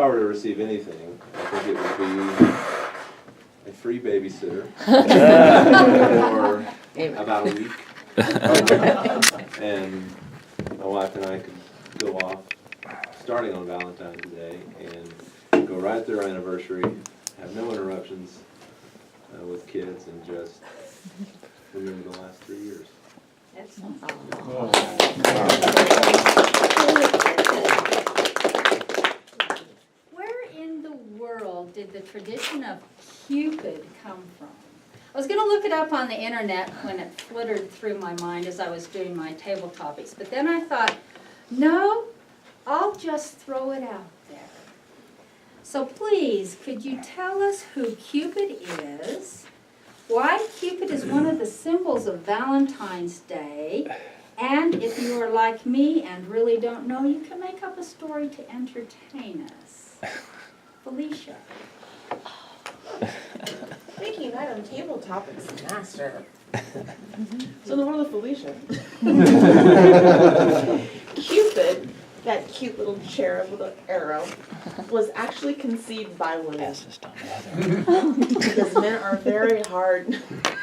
I were to receive anything, I think it would be a free babysitter for about a week. And my wife and I could go off starting on Valentine's Day and go right through our anniversary, have no interruptions with kids, and just remember the last 3 years. Excellent. Where in the world did the tradition of Cupid come from? I was going to look it up on the internet when it flittered through my mind as I was doing my table topics, but then I thought, no, I'll just throw it out there. So please, could you tell us who Cupid is, why Cupid is one of the symbols of Valentine's Day, and if you are like me and really don't know, you can make up a story to entertain us. Felicia. Making that on table topics master. So the world of Felicia. Cupid, that cute little cherub with an arrow, was actually conceived by women. Because men are very hard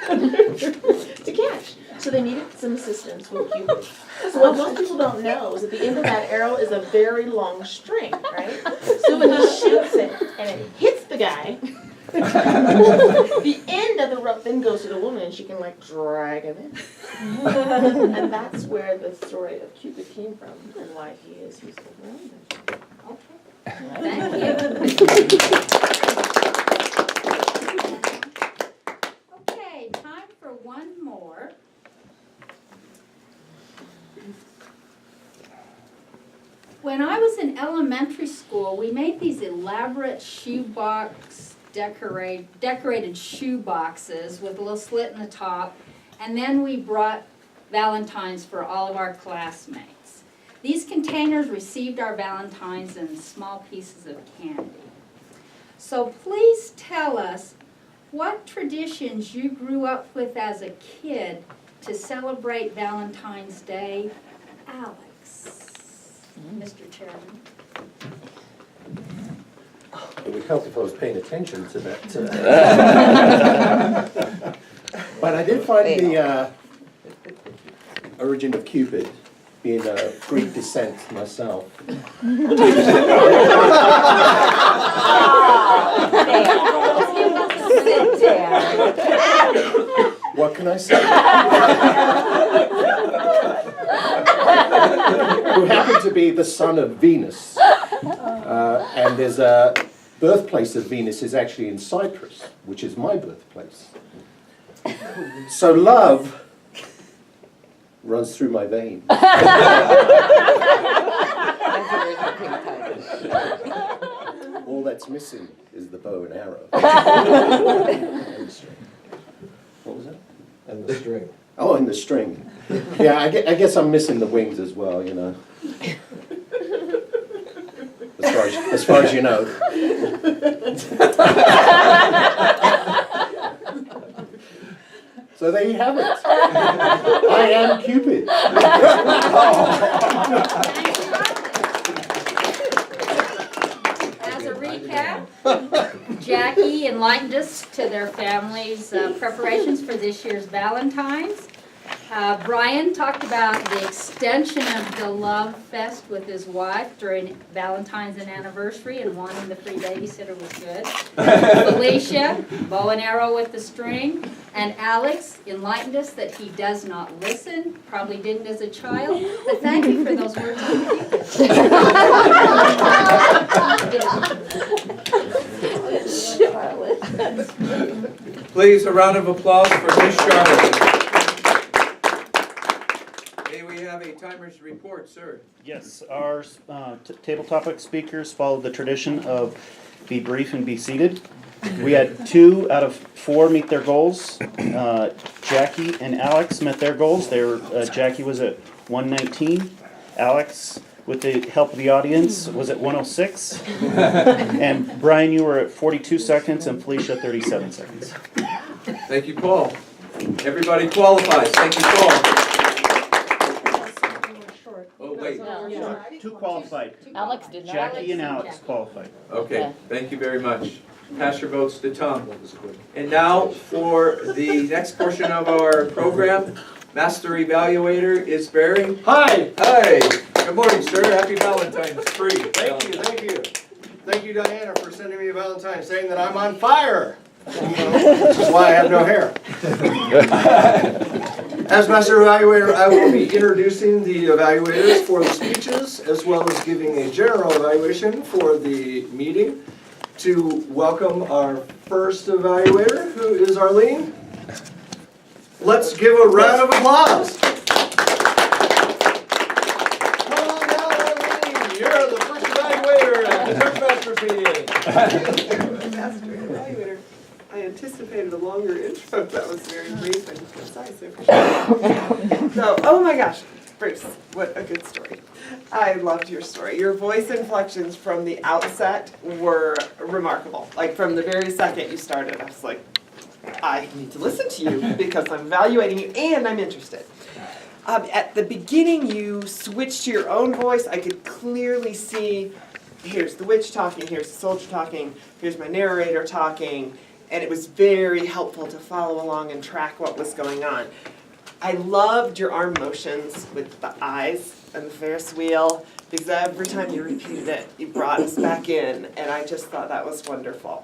to catch. So they needed some assistance with Cupid. So what most people don't know is at the end of that arrow is a very long string, right? So when he shoots it and it hits the guy, the end of the rope then goes to the woman and she can like drag him in. And that's where the story of Cupid came from and why he is who's around him. Okay. Thank you. Okay, time for one more. When I was in elementary school, we made these elaborate shoebox decorated shoe boxes with a little slit in the top, and then we brought Valentines for all of our classmates. These containers received our Valentines in small pieces of candy. So please tell us what traditions you grew up with as a kid to celebrate Valentine's Day. Alex. Mr. Chairman. It would help if I was paying attention to that. But I did find the origin of Cupid being Greek descent myself. What can I say? Who happened to be the son of Venus. And there's a birthplace of Venus is actually in Cyprus, which is my birthplace. So love runs through my veins. All that's missing is the bow and arrow. And the string. What was that? And the string. Oh, and the string. Yeah, I guess I'm missing the wings as well, you know. As far as you know. So there you have it. I am Cupid. As a recap, Jackie enlightened us to their families' preparations for this year's Valentine's. Brian talked about the extension of the Love Fest with his wife during Valentine's and anniversary, and wanting the free babysitter was good. Felicia, bow and arrow with the string. And Alex enlightened us that he does not listen, probably didn't as a child, but thank you for those words of Cupid. Please, a round of applause for Miss Charlotte. May we have a timer's report, sir? Yes, our table topic speakers followed the tradition of be brief and be seated. We had 2 out of 4 meet their goals. Jackie and Alex met their goals. Jackie was at 119. Alex, with the help of the audience, was at 106. And Brian, you were at 42 seconds, and Felicia 37 seconds. Thank you, Paul. Everybody qualifies. Thank you, Paul. Oh, wait. wait. Two qualified. Alex did not. Jackie and Alex qualified. Okay, thank you very much. Pass your votes to Tom. And now for the next portion of our program, Master Evaluator is Barry. Hi, Hi, good morning, sir. Happy Valentine's Free. thank you, thank you. Thank you, Diana, for sending me a Valentine saying that I'm on fire. Which is why I have no hair. As Master Evaluator, I will be introducing the evaluators for the speeches, as well as giving a general evaluation for the meeting. To welcome our first evaluator, who is Arlene. Let's give a round of applause. Come on now, Arlene, you're the first evaluator at the Toastmasters meeting. Master Evaluator. I anticipated a longer intro. That was very brief and concise. I appreciate it. So, oh my gosh, Bruce, what a good story. I loved your story. Your voice inflections from the outset were remarkable. Like from the very second you started, I was like, I need to listen to you because I'm evaluating you and I'm interested. At the beginning, you switched to your own voice. I could clearly see, here's the witch talking, here's the soldier talking, here's my narrator talking, and it was very helpful to follow along and track what was going on. I loved your arm motions with the eyes and the Ferris wheel, because every time you repeated it, you brought us back in, and I just thought that was wonderful.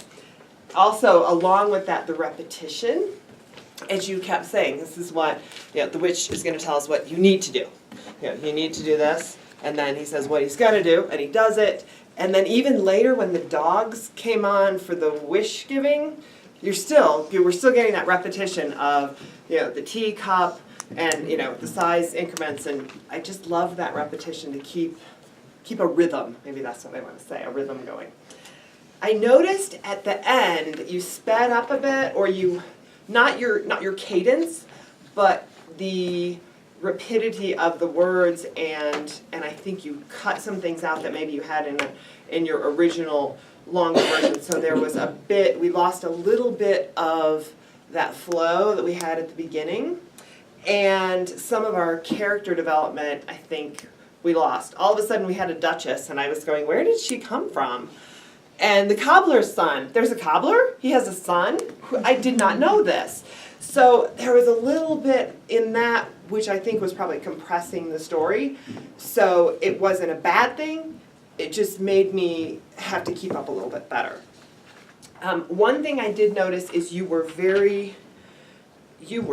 Also, along with that, the repetition, as you kept saying, this is what, the witch is going to tell us what you need to do. You need to do this, and then he says what he's going to do, and he does it. And then even later when the dogs came on for the wish giving, you were still getting that repetition of, the teacup and, the size increments, and I just love that repetition to keep a rhythm. Maybe that's what I want to say, a rhythm going. I noticed at the end you sped up a bit, or not your cadence, but the rapidity of the words, and I think you cut some things out that maybe you had in your original longer version. So there was we lost a little bit of that flow that we had at the beginning, and some of our character development, I think we lost. All of a sudden we had a duchess, and I was going, where did she come from? And the cobbler's son, there's a cobbler? He has a son? I did not know this. So there was a little bit in that which I think was probably compressing the story. So it wasn't a bad thing, it just made me have to keep up a little bit better. One thing I did notice is you were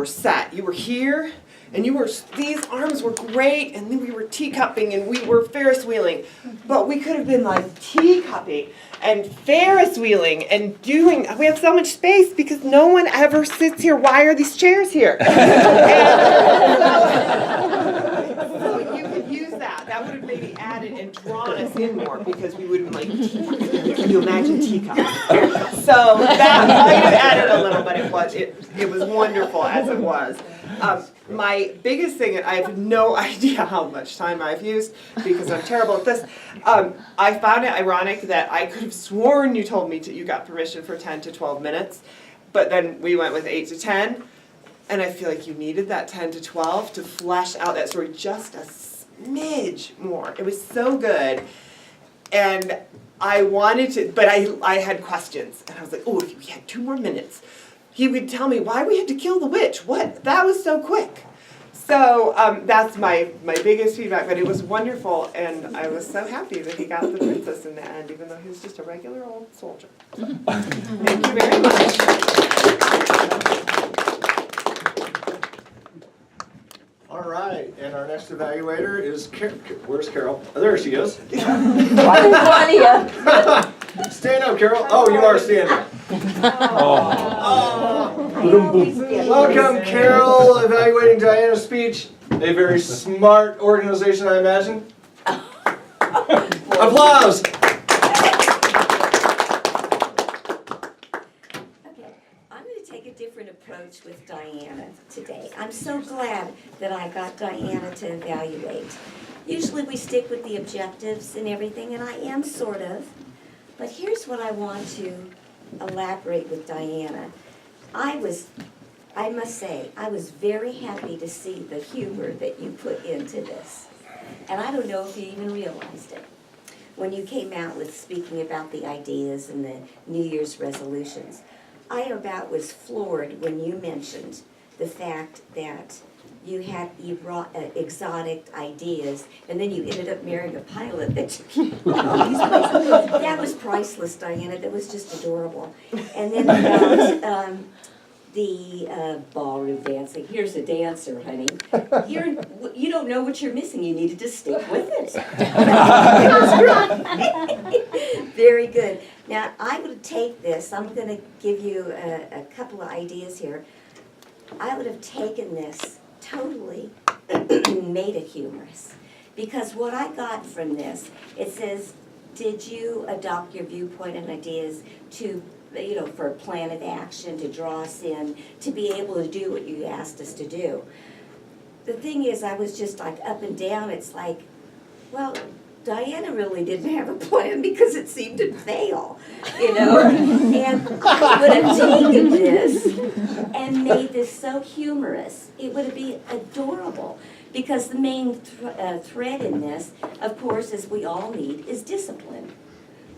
set. You were here, and these arms were great, and then we were teacupping and we were Ferris wheeling. But we could have been like teacupping and Ferris wheeling and we have so much space because no one ever sits here. Why are these chairs here? So you could use that. That would have maybe added and drawn us in more, because we would have been like, can you imagine teacups? So that might have added a little, but it was wonderful as it was. My biggest thing, and I have no idea how much time I've used because I'm terrible at this, I found it ironic that I could have sworn you told me you got permission for 10 to 12 minutes, but then we went with 8 to 10, and I feel like you needed that 10 to 12 to flesh out that story just a smidge more. It was so good, and I wanted to, but I had questions, and I was like, oh, if we had 2 more minutes, he would tell me why we had to kill the witch. What? That was so quick. So that's my biggest feedback, but it was wonderful, and I was so happy that he got the princess in the end, even though he was just a regular old soldier. So, thank you very much. All right, and our next evaluator is where's Carol? Oh, there she is. Stand up, Carol. Oh, you are standing. Welcome, Carol, evaluating Diana's speech. A very smart organization, I imagine. Applause. Okay, I'm going to take a different approach with Diana today. I'm so glad that I got Diana to evaluate. Usually we stick with the objectives and everything, and I am sort of. But here's what I want to elaborate with Diana. I must say, I was very happy to see the humor that you put into this. And I don't know if you even realized it. When you came out with speaking about the ideas and the New Year's resolutions, I about was floored when you mentioned the fact that you brought exotic ideas, and then you ended up marrying a pilot that you all these places. That was priceless, Diana. That was just adorable. And then about the ballroom dancing. Here's a dancer, honey. You don't know what you're missing. You needed to stick with it. Very good. Now, I would take this. I'm going to give you a couple of ideas here. I would have taken this totally made it humorous. Because what I got from this, it says, did you adopt your viewpoint and ideas to, for a plan of action, to draw us in, to be able to do what you asked us to do? The thing is, I was just like up and down. It's like, well, Diana really didn't have a plan because it seemed to fail, And I would have taken this and made this so humorous. It would have been adorable because the main thread in this, of course, as we all need, is discipline.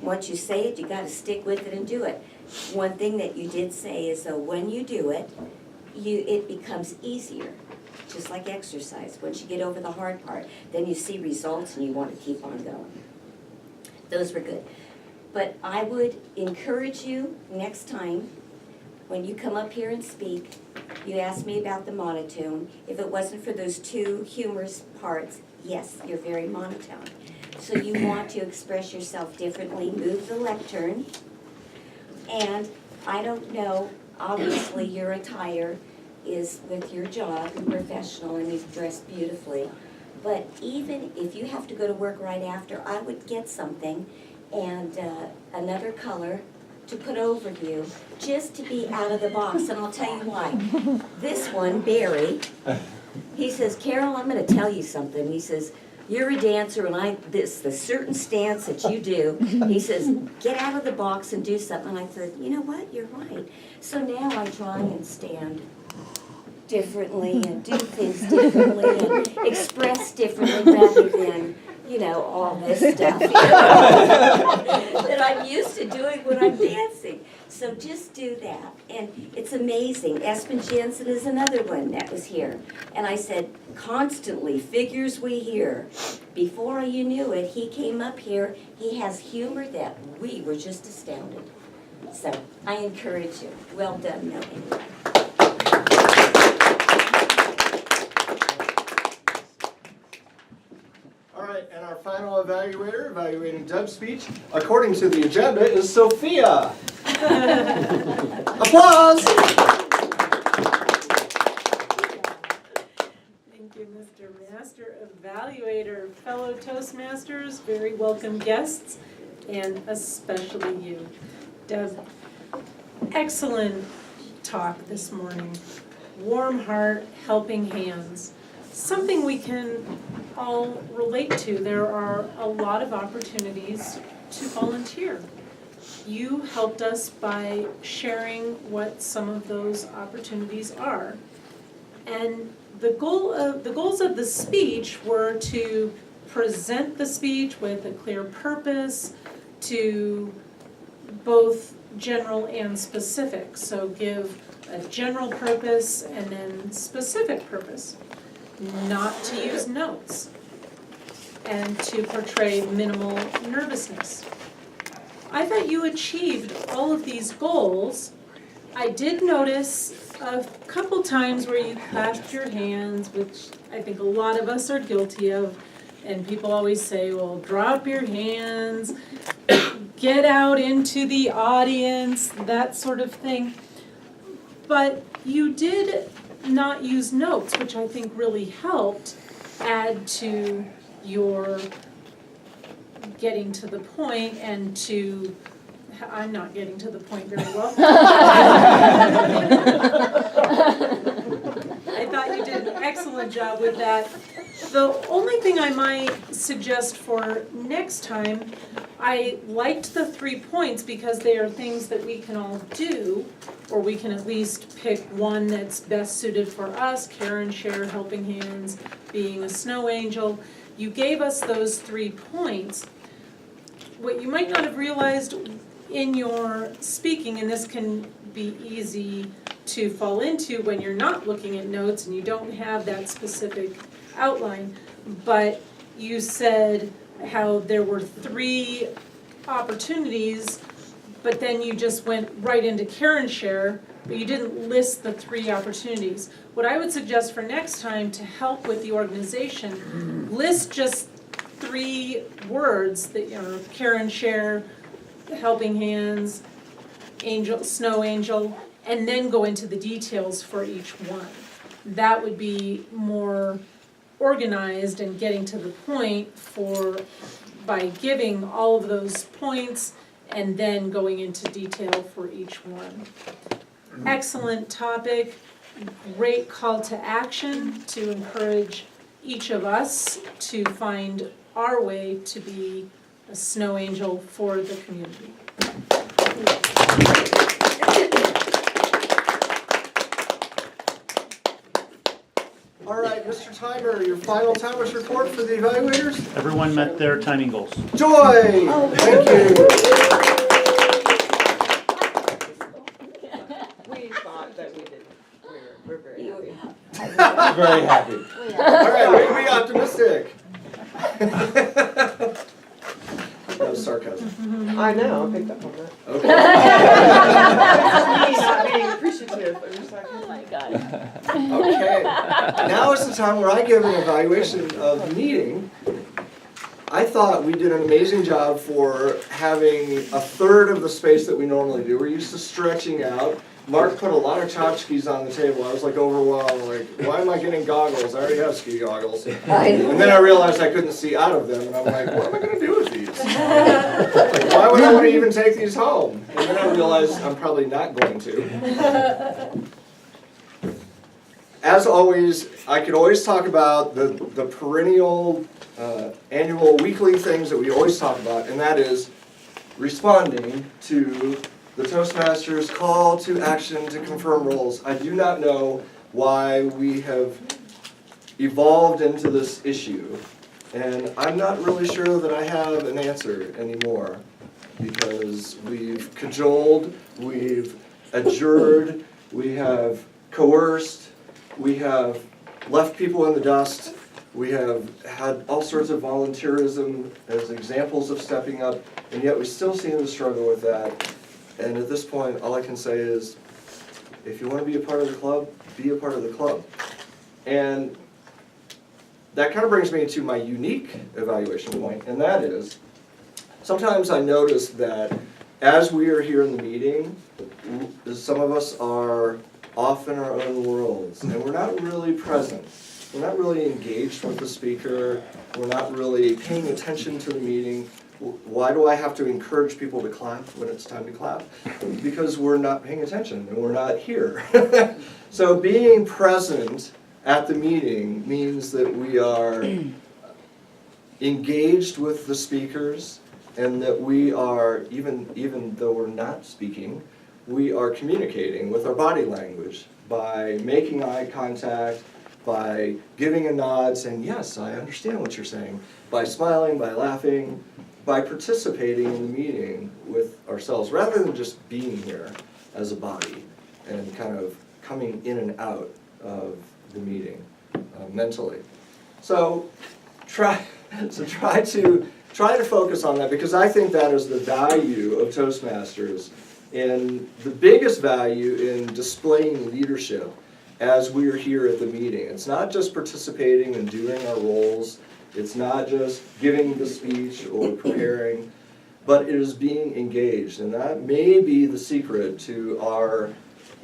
Once you say it, you got to stick with it and do it. One thing that you did say is, so when you do it, it becomes easier. Just like exercise. Once you get over the hard part, then you see results and you want to keep on going. Those were good. But I would encourage you next time, when you come up here and speak, you ask me about the monotone. If it wasn't for those two humorous parts, yes, you're very monotone. So you want to express yourself differently, move the lectern. And I don't know, obviously your attire is with your job and professional and you've dressed beautifully. But even if you have to go to work right after, I would get something and another color to put over you just to be out of the box. And I'll tell you why. This one, Barry, he says, Carol, I'm going to tell you something. He says, you're a dancer and the certain stance that you do, he says, get out of the box and do something. And I said, you know what, you're right. So now I try and stand differently and do things differently and express differently rather than, all this stuff that I'm used to doing when I'm dancing. So just do that. And it's amazing. Espen Jensen is another one that was here. And I said, constantly, figures we hear. Before you knew it, he came up here. He has humor that we were just astounded. So I encourage you. Well done, Melanie. All right, and our final evaluator, evaluating Deb's speech, according to the agenda, is Sophia. Applause! Thank you, Mr. Master Evaluator, fellow Toastmasters, very welcome guests, and especially you. Deb, excellent talk this morning. Warm heart, helping hands. Something we can all relate to. There are a lot of opportunities to volunteer. You helped us by sharing what some of those opportunities are. And the goals of the speech were to present the speech with a clear purpose, to both general and specific. So give a general purpose and then specific purpose. Not to use notes, and to portray minimal nervousness. I thought you achieved all of these goals. I did notice a couple times where you clasped your hands, which I think a lot of us are guilty of, and people always say, well, drop your hands, get out into the audience, that sort of thing. But you did not use notes, which I think really helped add to your getting to the point and to, I'm not getting to the point very well. I thought you did an excellent job with that. The only thing I might suggest for next time, I liked the 3 points because they are things that we can all do, or we can at least pick one that's best suited for us. Karen, share, helping hands, being a snow angel. you gave us those 3 points. What you might not have realized in your speaking, and this can be easy to fall into when you're not looking at notes and you don't have that specific outline, but you said how there were 3 opportunities, but then you just went right into Karen share, but you didn't list the 3 opportunities. What I would suggest for next time to help with the organization, list just 3 words that, you know, Karen share, helping hands, angel, snow angel, and then go into the details for each one. That would be more organized and getting to the point for, by giving all of those points and then going into detail for each one. Excellent topic, great call to action to encourage each of us to find our way to be a snow angel for the community. All right, Mr. Timer, your final timers report for the evaluators? Everyone met their timing goals. Joy! Thank you. We thought that we did. We're very happy. Very happy. All right, we can be optimistic. That was sarcasm. I know, I picked up on that. Okay. Me not being appreciative of your sarcasm. Oh my God. Okay. Now is the time where I give an evaluation of the meeting. I thought we did an amazing job for having a third of the space that we normally do. We're used to stretching out. Mark put a lot of tchotchkes on the table. I was like overwhelmed, like, why am I getting goggles? I already have ski goggles. And then I realized I couldn't see out of them, and I'm like, what am I gonna do with these? Like, why would I want to even take these home? And then I realized I'm probably not going to. As always, I could always talk about the perennial, annual, weekly things that we always talk about, and that is responding to the Toastmasters' call to action to confirm roles. I do not know why we have evolved into this issue, and I'm not really sure that I have an answer anymore, because we've cajoled, we've adjured, we have coerced, we have left people in the dust, we have had all sorts of volunteerism as examples of stepping up, and yet we still seem to struggle with that. And at this point, all I can say is, if you want to be a part of the club, be a part of the club. And that kind of brings me to my unique evaluation point, and that is, sometimes I notice that as we are here in the meeting, some of us are off in our own worlds, and we're not really present. We're not really engaged with the speaker. We're not really paying attention to the meeting. Why do I have to encourage people to clap when it's time to clap? Because we're not paying attention and we're not here. So being present at the meeting means that we are engaged with the speakers, and that we are, even though we're not speaking, we are communicating with our body language by making eye contact, by giving a nod, saying, yes, I understand what you're saying, by smiling, by laughing, by participating in the meeting with ourselves, rather than just being here as a body and kind of coming in and out of the meeting mentally. So try to focus on that, because I think that is the value of Toastmasters, and the biggest value in displaying leadership as we're here at the meeting. It's not just participating and doing our roles. It's not just giving the speech or preparing, but it is being engaged. And that may be the secret to our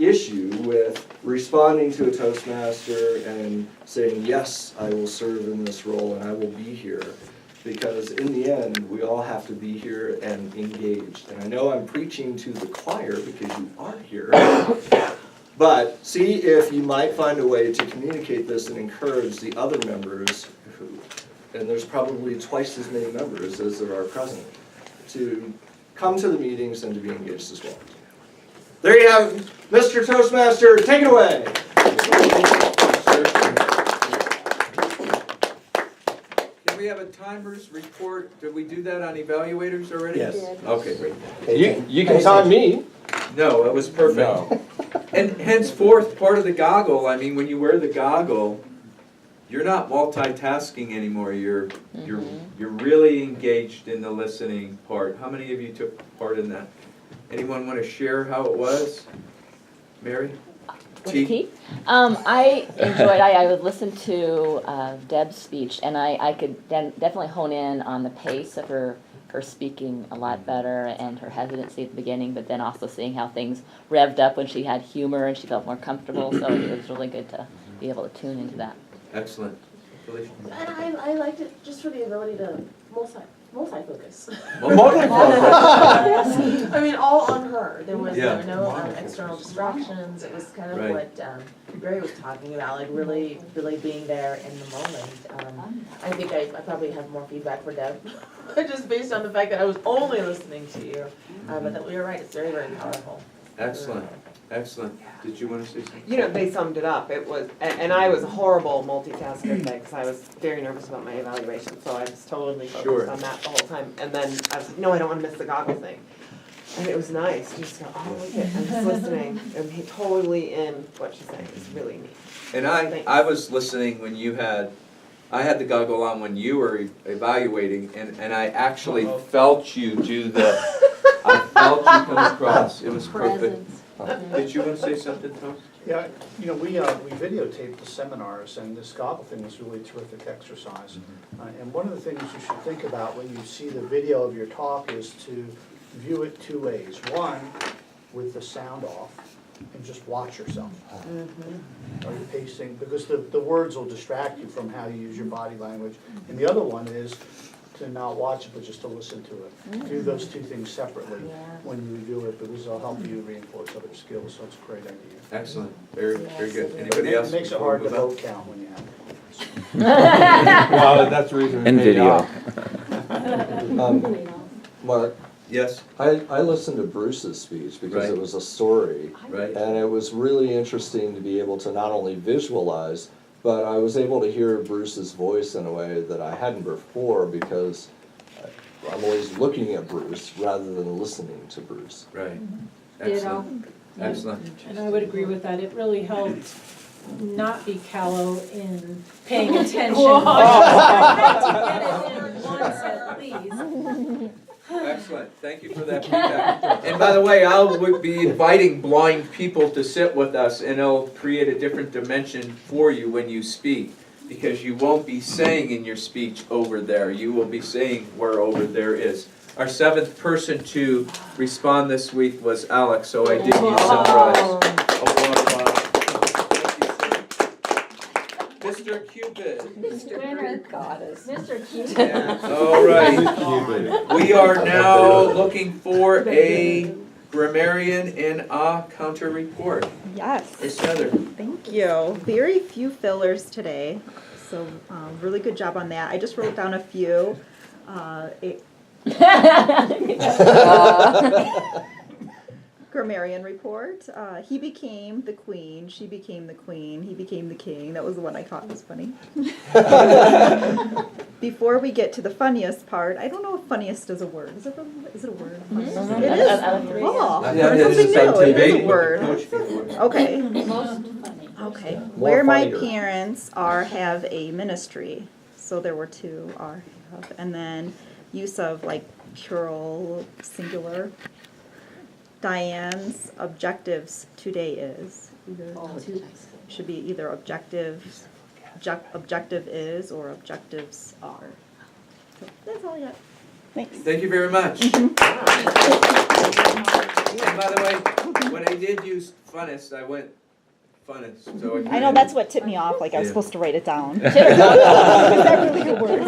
issue with responding to a Toastmaster and saying, yes, I will serve in this role and I will be here. Because in the end, we all have to be here and engaged. And I know I'm preaching to the choir because you are here. But see if you might find a way to communicate this and encourage the other members who, and there's probably twice as many members as there are present, to come to the meetings and to be engaged as well. There you have it. Mr. Toastmaster, take it away. we have a timers report? Did we do that on evaluators already? Yes. Okay, great. You can time me. No, it was perfect. And henceforth, part of the goggle, I mean, when you wear the goggle, you're not multitasking anymore. You're really engaged in the listening part. How many of you took part in that? Anyone want to share how it was? Mary? T? I enjoyed, I would listen to Deb's speech, and I could definitely hone in on the pace of her speaking a lot better, and her hesitancy at the beginning, but then also seeing how things revved up when she had humor and she felt more comfortable, so it was really good to be able to tune into that. Excellent. Felicia? And I liked it just for the ability to multi-focus. I mean, all on her. There were no external distractions. It was kind of what Barry was talking about, like really being there in the moment. I think I probably have more feedback for Deb, just based on the fact that I was only listening to you. But that we were right. It's very, very powerful. Excellent. Excellent. Did you want to say something? You know, they summed it up. It was, and I was a horrible multitasker because I was very nervous about my evaluation, so I was totally focused on that the whole time. And then I was like, no, I don't want to miss the goggle thing. And it was nice. You just go, oh, look at, I'm just listening and totally in what she's saying. It's really neat. And I was listening when I had the goggle on when you were evaluating, and I actually felt you do I felt you come across. It was perfect. Did you want to say something, Tom? Yeah, you know, we videotaped the seminars, and this goggle thing was really a terrific exercise. And one of the things you should think about when you see the video of your talk is to view it two ways. One, with the sound off, and just watch yourself. Are you pacing? Because the words will distract you from how you use your body language. And the other one is to not watch it, but just to listen to it. Do those two things separately when you do it, because it'll help you reinforce other skills, so it's a great idea. Excellent. Very, very good. Anybody else? It makes it hard to vote count when you have it. Well, that's the reason. And video. Mark, Yes. I listened to Bruce's speech because it was a story. Right. And it was really interesting to be able to not only visualize, but I was able to hear Bruce's voice in a way that I hadn't before, because I'm always looking at Bruce rather than listening to Bruce. Right. Excellent. Excellent. And I would agree with that. It really helped not be callow in paying attention. To get it in once at least. Excellent. Thank you for that feedback. And by the way, I'll be inviting blind people to sit with us, and it'll create a different dimension for you when you speak, because you won't be saying in your speech over there. You will be saying where over there is. Our seventh person to respond this week was Alex, so I did use some Mr. Cupid. Winner. Goddess. Mr. Cupid. All right. We are now looking for a grammarian and a counter report. Yes. It's Heather. Thank you. Very few fillers today, so really good job on that. I just wrote down a few. Grammarian report. He became the queen. She became the queen. He became the king. That was the one I thought was funny. Before we get to the funniest part, I don't know if funniest is a word. Is it a word? Mm-hmm. It is. Oh, learned something new. It is a word. Okay. Most funny. Okay. More Where my funnier. parents have a ministry. So there were two have, and then use of like plural, singular. Diane's objectives today is should be either objective is or objectives are. So that's all I got. Thanks. Thank you very much. And by the way, when I did use funnest, I went funnest. So I know that's what tipped me off. Like I was supposed to write it down. Is Should've that really good word?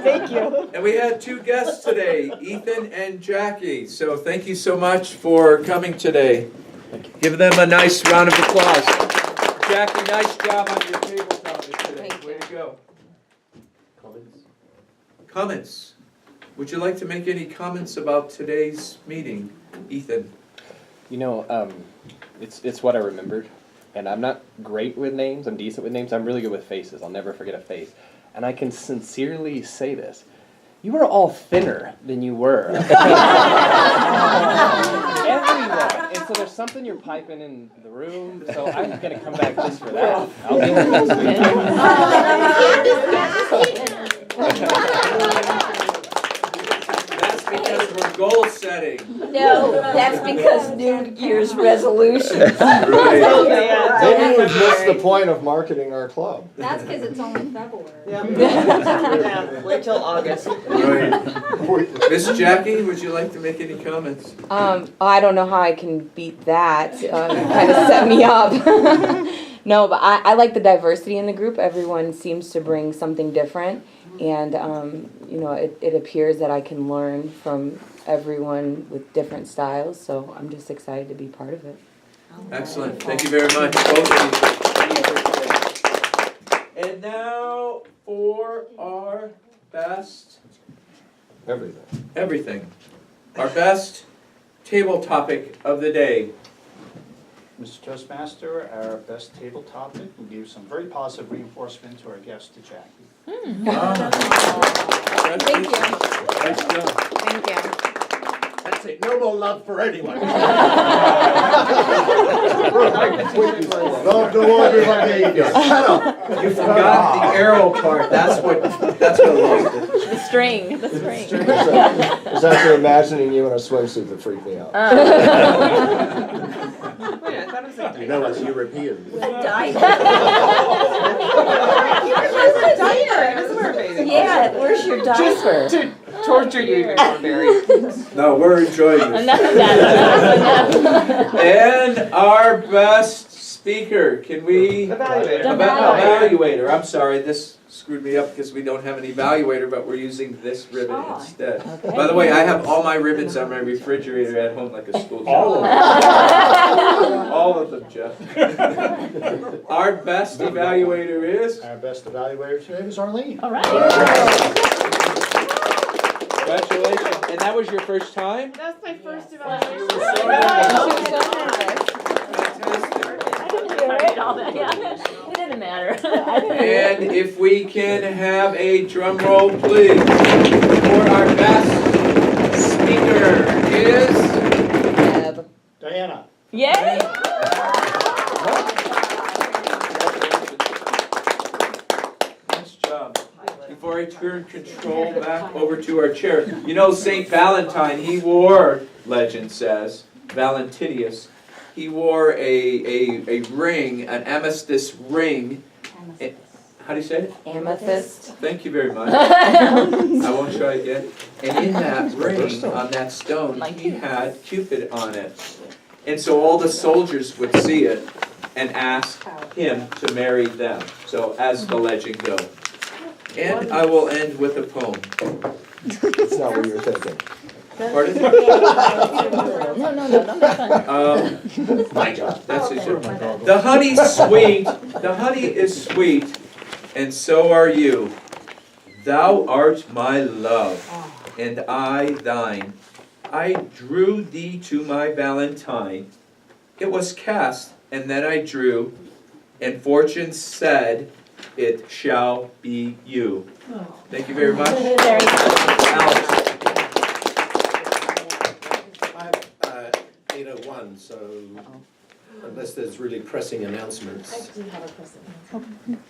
Thank you. And we had two guests today, Ethan and Jackie. So thank you so much for coming today. Give them a nice round of applause. Jackie, nice job on your table topic today. Way to go. Comments? Would you like to make any comments about today's meeting, Ethan? You know, it's what I remembered, and I'm not great with names. I'm decent with names. I'm really good with faces. I'll never forget a face. and I can sincerely say this, you are all thinner than you were. Everyone. And so there's something you're piping in the room, so I'm going to come back just for that. I'll be here next week. That's because we're goal setting. No, that's because New Year's resolutions. Maybe we've missed the point of marketing our club. That's because it's only February. Yeah, wait till August. Right. Miss Jackie, would you like to make any comments? I don't know how I can beat that. You kind of set me up. No, but I like the diversity in the group. Everyone seems to bring something different. And, it appears that I can learn from everyone with different styles. So I'm just excited to be part of it. Excellent. Thank you very much, both of you. And now for our best... Everything. Our best table topic of the day. Mr. Toastmaster, our best table topic will give some very positive reinforcement to our guest, to Jackie. Thank you. Nice job. Thank you. That's it. No more love for anyone. Love the Lord with my behavior. Shut up. You forgot the arrow part. That's what lost it. The string. It's after imagining you in a swimsuit that freaked me out. Wait, I thought it was like. You know, it's European. Yeah, where's your diaper? To torture you, Barry. No, we're enjoying this. Enough of that. Enough. And our best speaker, can we? Evaluator. Evaluator, I'm sorry, this screwed me up because we don't have an evaluator, but we're using this ribbon instead. Okay. By the way, I have all my ribbons on my refrigerator at home like a school child. All of them. All of them, Jeff. Our best evaluator is? Our best evaluator today was Arlene. All right. Congratulations. And that was your first time? That's my first evaluation. It didn't matter. And if we can have a drum roll, please, for our best speaker is? Diana. Yay! Nice job. Before I turn control back over to our chair, you know St. Valentine, he wore, legend says, Valentinius, he wore a ring, an amethyst ring. How do you say it? Amethyst. Thank you very much. I won't try again. And in that ring, on that stone, he had Cupid on it. And so all the soldiers would see it and ask him to marry them. So as the legend goes. And I will end with a poem. That's not what you were thinking. Pardon? No, that's fine. That's it. The honey is sweet, and so are you. Thou art my love, and I thine. I drew thee to my Valentine. It was cast, and then I drew, and fortune said, it shall be you. Thank you very much. Alex. I'm 8:01, so unless there's really pressing announcements. I do have a press announcement.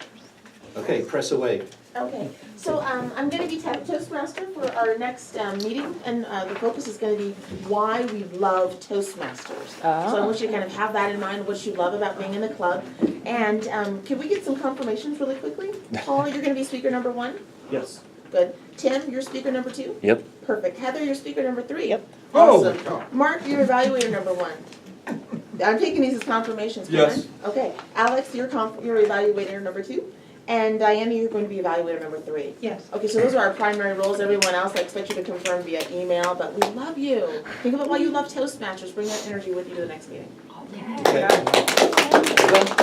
Okay, press away. Okay, so I'm going to be Toastmaster for our next meeting, and the focus is going to be why we love Toastmasters. So I want you to kind of have that in mind, what you love about being in the club. And can we get some confirmations really quickly? Paul, you're going to be speaker number 1? Yes. Good. Tim, you're speaker number 2? Yep. Perfect. Heather, you're speaker number 3? Yep. Awesome. Mark, you're evaluator number 1. I'm taking these as confirmations, correct? Yes. Okay. Alex, you're evaluator number 2. And Diana, you're going to be evaluator number 3. Yes. Okay, so those are our primary roles. Everyone else, I expect you to confirm via email, but we love you. Think about why you love Toastmasters. Bring that energy with you to the next meeting. I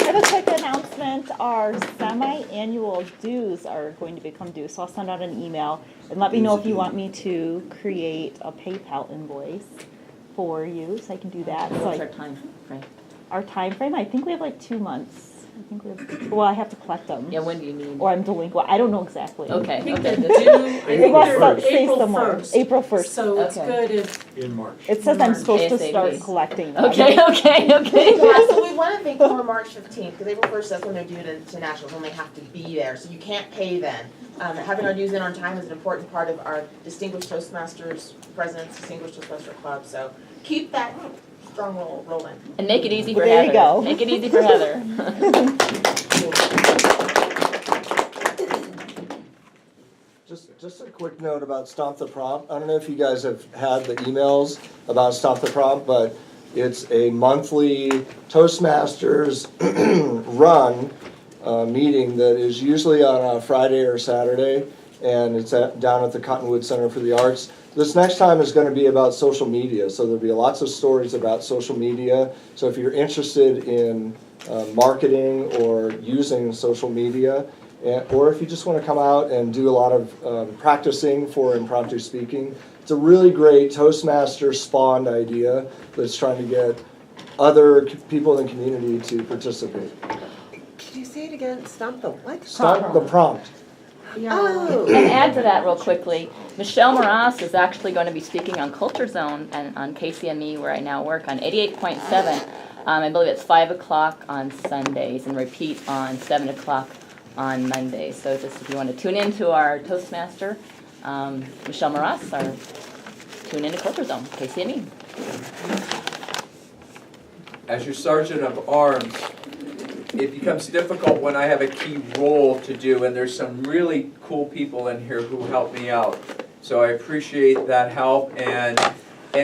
have a quick announcement. Our semi-annual dues are going to become due, so I'll send out an email and let me know if you want me to create a PayPal invoice for you, so I can do that. So What's our time frame? our time frame, I think we have like 2 months. I think we have, well, I have to collect them. Yeah, when do you need? Or I'm delinquent, I don't know exactly. Okay, I think okay. they're due, I think It must they're say April somewhere. 1st. April 1st. So it's Okay. good if, In March. It says I'm supposed to ASAP. start collecting them. Okay, okay, okay. Yeah, so we want to think for March 15th, because April 1st, that's when they're due to nationals, and they have to be there, so you can't pay then. Having our dues in on time is an important part of our Distinguished Toastmasters Presidents, Distinguished Toastmaster Club, so keep that strong roll rolling. And make it easy for Well, there Heather. you go. Make it easy for Heather. Just a quick note about Stomp the Prompt. I don't know if you guys have had the emails about Stomp the Prompt, but it's a monthly Toastmasters run meeting that is usually on a Friday or Saturday, and it's down at the Cottonwood Center for the Arts. This next time is going to be about social media, so there'll be lots of stories about social media. So if you're interested in marketing or using social media, or if you just want to come out and do a lot of practicing for impromptu speaking, it's a really great Toastmaster spawned idea that's trying to get other people in the community to participate. Could you say it again? Stomp the what? Stomp the Prompt. Oh. And add to that real quickly, Michelle Moras is actually going to be speaking on Culture Zone and on KCME, where I now work, on 88.7. I believe it's 5 o'clock on Sundays and repeat on 7 o'clock on Mondays. So just if you want to tune in to our Toastmaster, Michelle Moras, or tune in to Culture Zone, KCME. As your Sergeant of Arms, it becomes difficult when I have a key role to do, and there's some really cool people in here who help me out. So I appreciate that help, and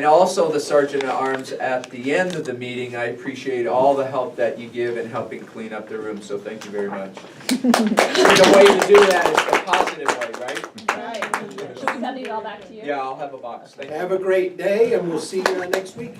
also the Sergeant at Arms at the end of the meeting, I appreciate all the help that you give in helping clean up the room, so thank you very much. The way to do that is the positive way, right? Should we send these all back to you? Yeah, I'll have a box. Thank you. Have a great day, and we'll see you next week.